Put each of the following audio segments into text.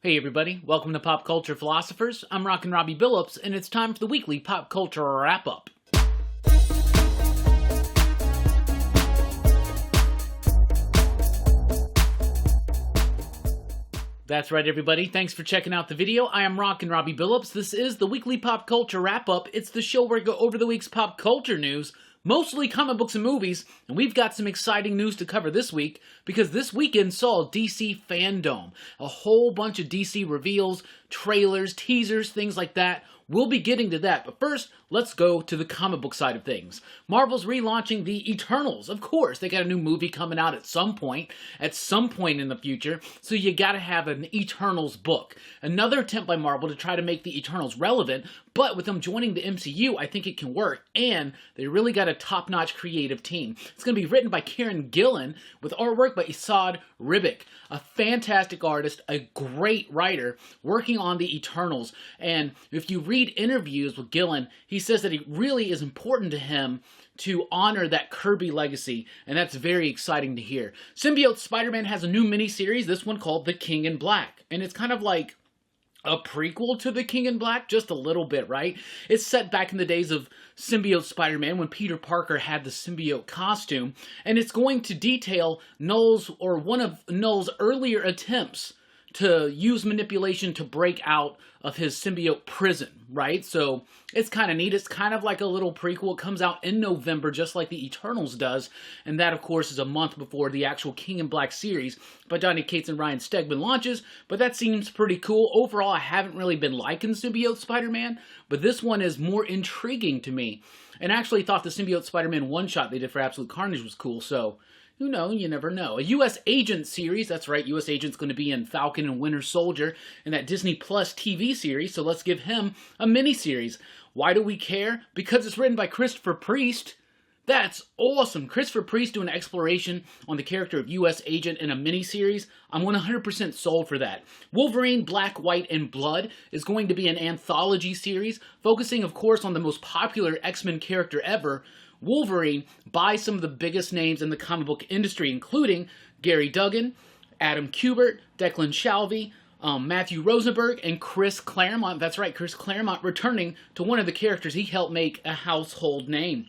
Hey everybody, welcome to Pop Culture Philosophers. I'm Rockin Robbie Billups, and it's time for the weekly pop culture wrap-up. That's right everybody, thanks for checking out the video. I am Rockin Robbie Billups. This is the weekly pop culture wrap-up. It's the show where I go over the week's pop culture news, mostly comic books and movies, and we've got some exciting news to cover this week, because this weekend saw DC Fandome. A whole bunch of DC reveals, trailers, teasers, things like that. We'll be getting to that, but first, let's go to the comic book side of things. Marvel's relaunching the Eternals. Of course, they got a new movie coming out at some point in the future, so you gotta have an Eternals book. Another attempt by Marvel to try to make the Eternals relevant, but with them joining the MCU, I think it can work, and they really got a top-notch creative team. It's gonna be written by Kieran Gillen, with artwork by Esad Ribic, a fantastic artist, a great writer, working on the Eternals. And if you read interviews with Gillen, he says that it really is important to him to honor that Kirby legacy, and that's very exciting to hear. Symbiote Spider-Man has a new miniseries, this one called The King in Black, and it's kind of like a prequel to The King in Black, just a little bit, right? It's set back in the days of Symbiote Spider-Man when Peter Parker had the symbiote costume, and it's going to detail one of Null's earlier attempts to use manipulation to break out of his symbiote prison, right? So it's kind of neat. It's kind of like a little prequel. It comes out in November, just like the Eternals does, and that, of course, is a month before the actual King in Black series by Donny Cates and Ryan Stegman launches, but that seems pretty cool. Overall, I haven't really been liking Symbiote Spider-Man, but this one is more intriguing to me, and I actually thought the Symbiote Spider-Man one-shot they did for Absolute Carnage was cool, so you know, you never know. A U.S. Agent series, that's right, U.S. Agent's going to be in Falcon and Winter Soldier in that Disney Plus TV series, so let's give him a miniseries. Why do we care? Because it's written by Christopher Priest. That's awesome. Christopher Priest doing an exploration on the character of U.S. Agent in a miniseries. I'm 100% sold for that. Wolverine, Black, White, and Blood is going to be an anthology series, focusing, of course, on the most popular X-Men character ever, Wolverine, by some of the biggest names in the comic book industry, including Gary Duggan, Adam Kubert, Declan Shalvey, Matthew Rosenberg, and Chris Claremont. That's right, Chris Claremont returning to one of the characters he helped make a household name.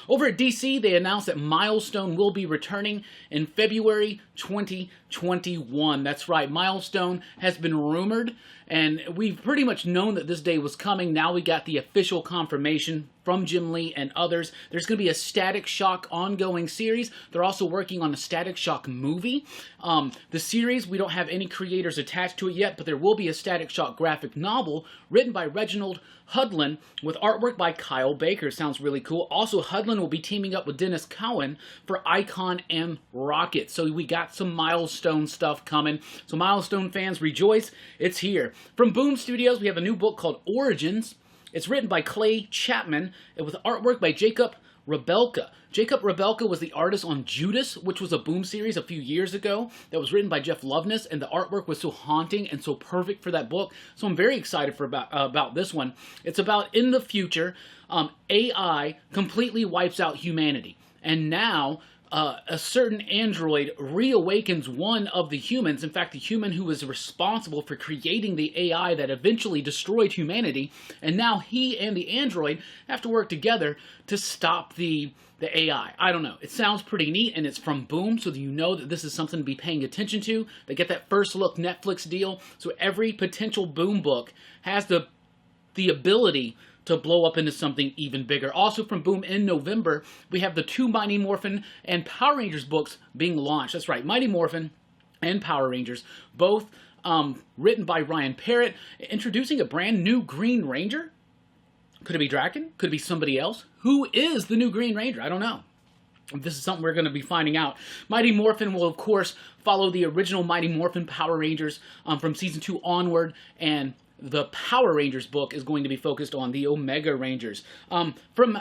Over at DC, they announced that Milestone will be returning in February 2021. That's right, Milestone has been rumored, and we've pretty much known that this day was coming. Now we got the official confirmation from Jim Lee and others. There's going to be a Static Shock ongoing series. They're also working on a Static Shock movie. The series, we don't have any creators attached to it yet, but there will be a Static Shock graphic novel written by Reginald Hudlin with artwork by Kyle Baker. Sounds really cool. Also, Hudlin will be teaming up with Dennis Cowan for Icon and Rocket. So we got some Milestone stuff coming. So Milestone fans, rejoice. It's here. From Boom Studios, we have a new book called Origins. It's written by Clay Chapman and with artwork by Jacob Rebelka. Jacob Rebelka was the artist on Judas, which was a Boom series a few years ago that was written by Jeff Loveness, and the artwork was so haunting and so perfect for that book. So I'm very excited about this one. It's about in the future, AI completely wipes out humanity, and now a certain android reawakens one of the humans, in fact the human who was responsible for creating the AI that eventually destroyed humanity, and now he and the android have to work together to stop the AI. I don't know. It sounds pretty neat, and it's from Boom, so that you know that this is something to be paying attention to. They get that first look Netflix deal, so every potential Boom book has the ability to blow up into something even bigger. Also from Boom in November, we have the two Mighty Morphin and Power Rangers books being launched. That's right, Mighty Morphin and Power Rangers, both written by Ryan Parrott, introducing a brand new Green Ranger. Could it be Draken? Could it be somebody else? Who is the new Green Ranger? I don't know. This is something we're going to be finding out. Mighty Morphin will, of course, follow the original Mighty Morphin Power Rangers from Season 2 onward, and the Power Rangers book is going to be focused on the Omega Rangers. From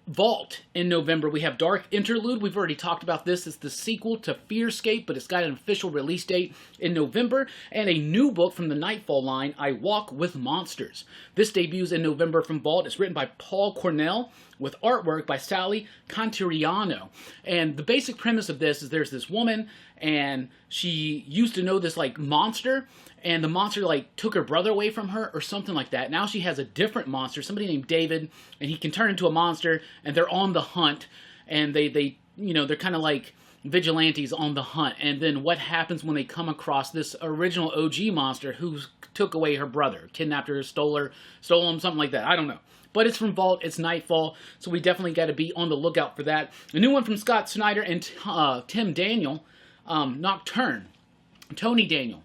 Vault in November, we have Dark Interlude. We've already talked about this. It's the sequel to Fearscape, but it's got an official release date in November. And a new book from the Nightfall line, I Walk with Monsters. This debuts in November from Vault. It's written by Paul Cornell with artwork by Sally Cantiriano. And the basic premise of this is there's this woman, and she used to know this like monster, and the monster like took her brother away from her or something like that. Now she has a different monster, somebody named David, and he can turn into a monster, and they're on the hunt, and they you know, they're kind of like vigilantes on the hunt. And then what happens when they come across this original OG monster who took away her brother, kidnapped her, stole him, something like that. I don't know. But it's from Vault, it's Nightfall, so we definitely got to be on the lookout for that. A new one from Scott Snyder and Tim Daniel, Nocturne. Tony Daniel,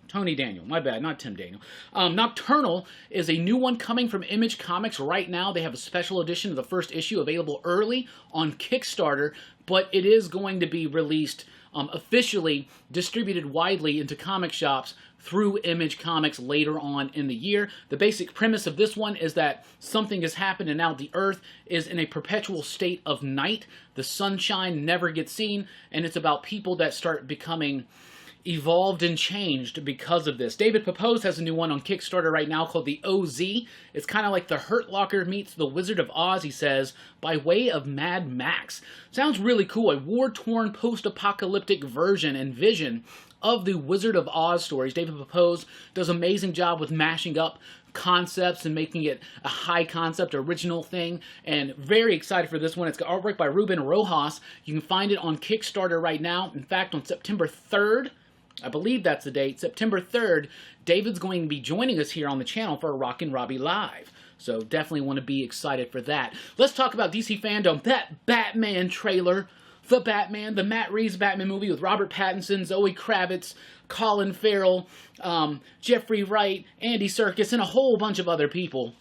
my bad, not Tim Daniel. Nocturnal is a new one coming from Image Comics right now. They have a special edition of the first issue available early on Kickstarter, but it is going to be released officially, distributed widely into comic shops through Image Comics later on in the year. The basic premise of this one is that something has happened and now the Earth is in a perpetual state of night. The sunshine never gets seen, and it's about people that start becoming evolved and changed because of this. David Pepose has a new one on Kickstarter right now called the OZ. It's kind of like the Hurt Locker meets the Wizard of Oz, he says, by way of Mad Max. Sounds really cool. A war-torn post-apocalyptic version and vision of the Wizard of Oz stories. David Pepose does an amazing job with mashing up concepts and making it a high concept original thing, and very excited for this one. It's got artwork by Ruben Rojas. You can find it on Kickstarter right now. In fact, on September 3rd, I believe that's the date, September 3rd, David's going to be joining us here on the channel for a Rockin Robbie Live. So definitely want to be excited for that. Let's talk about DC Fandom. That Batman trailer, The Batman, the Matt Reeves Batman movie with Robert Pattinson, Zoe Kravitz, Colin Farrell, Jeffrey Wright, Andy Serkis, and a whole bunch of other people.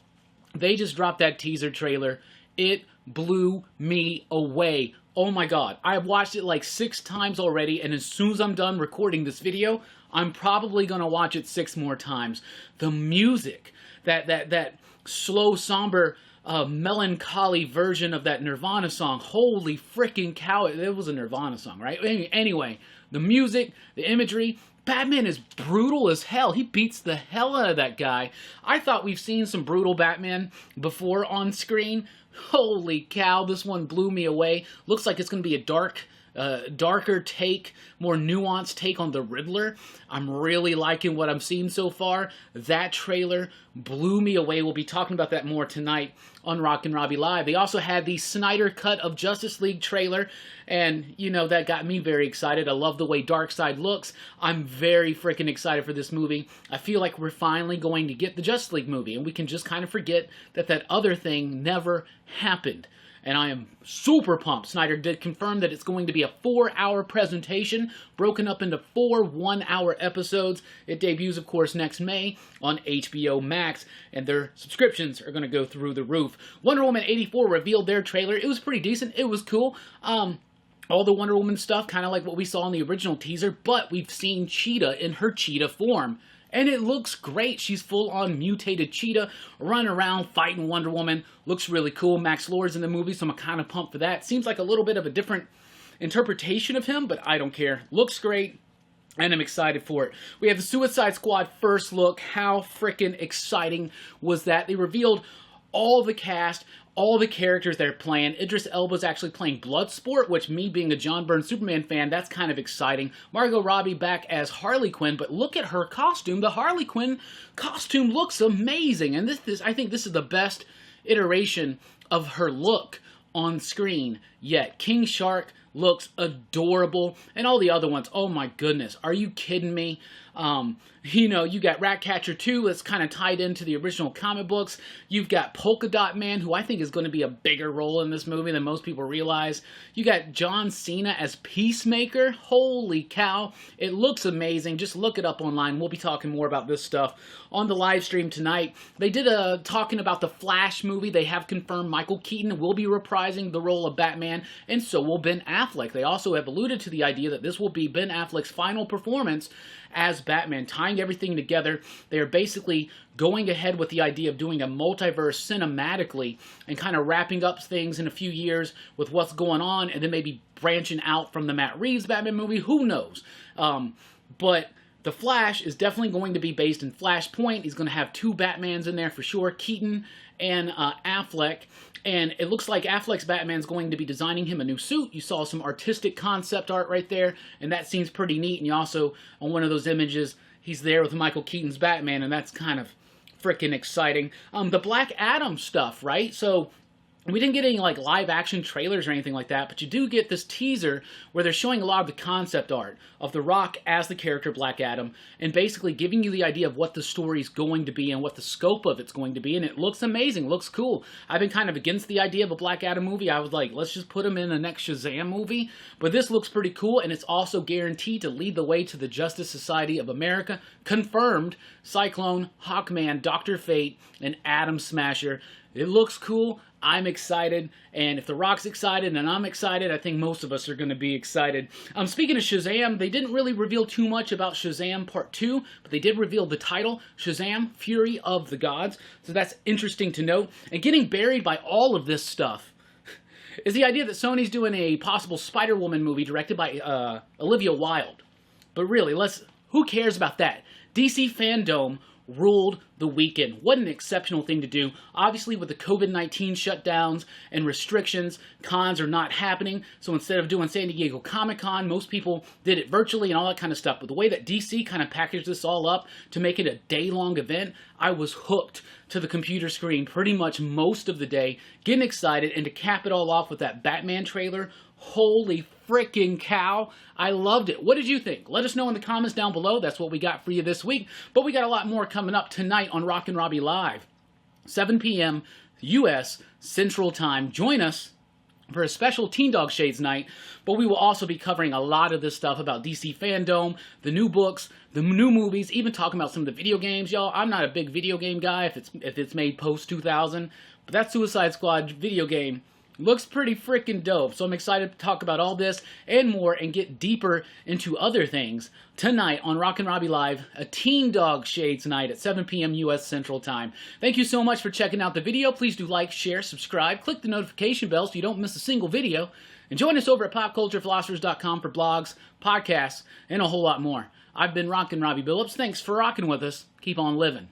They just dropped that teaser trailer. It blew me away. Oh my god, I've watched it like 6 times already, and as soon as I'm done recording this video, I'm probably going to watch it 6 more times. The music, that slow, somber, melancholy version of that Nirvana song, holy freaking cow, it was a Nirvana song, right? Anyway, the music, the imagery, Batman is brutal as hell. He beats the hell out of that guy. I thought we've seen some brutal Batman before on screen. Holy cow, this one blew me away. Looks like it's going to be a darker take, more nuanced take on the Riddler. I'm really liking what I'm seeing so far. That trailer blew me away. We'll be talking about that more tonight on Rockin Robbie Live. They also had the Snyder Cut of Justice League trailer, and, you know, that got me very excited. I love the way Darkseid looks. I'm very freaking excited for this movie. I feel like we're finally going to get the Justice League movie, and we can just kind of forget that that other thing never happened. And I am super pumped. Snyder did confirm that it's going to be a 4-hour presentation, broken up into 4 one-hour episodes. It debuts, of course, next May on HBO Max, and their subscriptions are going to go through the roof. Wonder Woman 84 revealed their trailer. It was pretty decent. It was cool. All the Wonder Woman stuff, kind of like what we saw in the original teaser, but we've seen Cheetah in her cheetah form. And it looks great. She's full-on mutated cheetah, running around fighting Wonder Woman. Looks really cool. Max Lord's in the movie, so I'm kind of pumped for that. Seems like a little bit of a different interpretation of him, but I don't care. Looks great, and I'm excited for it. We have the Suicide Squad first look. How freaking exciting was that? They revealed all the cast, all the characters they're playing. Idris Elba's actually playing Bloodsport, which, me being a John Byrne Superman fan, that's kind of exciting. Margot Robbie back as Harley Quinn, but look at her costume. The Harley Quinn costume looks amazing, and I think this is the best iteration of her look on screen yet. King Shark looks adorable, and all the other ones, oh my goodness, are you kidding me? You know, you got Ratcatcher 2 that's kind of tied into the original comic books. You've got Polka Dot Man, who I think is going to be a bigger role in this movie than most people realize. You got John Cena as Peacemaker. Holy cow, it looks amazing. Just look it up online. We'll be talking more about this stuff on the live stream tonight. They did talking about the Flash movie. They have confirmed Michael Keaton will be reprising the role of Batman, and so will Ben Affleck. They also have alluded to the idea that this will be Ben Affleck's final performance as Batman, tying everything together. They are basically going ahead with the idea of doing a multiverse cinematically and kind of wrapping up things in a few years with what's going on, and then maybe branching out from the Matt Reeves Batman movie. Who knows? But The Flash is definitely going to be based in Flashpoint. He's going to have 2 Batmans in there for sure, Keaton and Affleck. And it looks like Affleck's Batman's going to be designing him a new suit. You saw some artistic concept art right there, and that seems pretty neat. And you also, on one of those images, he's there with Michael Keaton's Batman, and that's kind of freaking exciting. The Black Adam stuff, right? So we didn't get any like live action trailers or anything like that, but you do get this teaser where they're showing a lot of the concept art of The Rock as the character Black Adam and basically giving you the idea of what the story's going to be and what the scope of it's going to be, and it looks amazing, looks cool. I've been kind of against the idea of a Black Adam movie. I was like, let's just put him in the next Shazam movie, but this looks pretty cool, and it's also guaranteed to lead the way to the Justice Society of America. Confirmed, Cyclone, Hawkman, Dr. Fate, and Atom Smasher. It looks cool. I'm excited, and if The Rock's excited and I'm excited, I think most of us are going to be excited. Speaking of Shazam, they didn't really reveal too much about Shazam Part 2, but they did reveal the title, Shazam, Fury of the Gods, so that's interesting to note. And getting buried by all of this stuff is the idea that Sony's doing a possible Spider-Woman movie directed by Olivia Wilde. But really, who cares about that? DC Fandome ruled the weekend. What an exceptional thing to do. Obviously, with the COVID-19 shutdowns and restrictions, cons are not happening. So instead of doing San Diego Comic-Con, most people did it virtually and all that kind of stuff. But the way that DC kind of packaged this all up to make it a day-long event, I was hooked to the computer screen pretty much most of the day, getting excited, and to cap it all off with that Batman trailer, holy freaking cow, I loved it. What did you think? Let us know in the comments down below. That's what we got for you this week. But we got a lot more coming up tonight on Rockin Robbie Live, 7 p.m. U.S. Central Time. Join us for a special Teen Dog Shades night, but we will also be covering a lot of this stuff about DC Fandome, the new books, the new movies, even talking about some of the video games, y'all. I'm not a big video game guy if it's made post-2000, but that Suicide Squad video game looks pretty freaking dope, so I'm excited to talk about all this and more and get deeper into other things tonight on Rockin Robbie Live, a Teen Dog Shades night at 7 p.m. U.S. Central Time. Thank you so much for checking out the video. Please do like, share, subscribe, click the notification bell so you don't miss a single video, and join us over at popculturephilosophers.com for blogs, podcasts, and a whole lot more. I've been Rockin Robbie Billups. Thanks for rocking with us. Keep on living.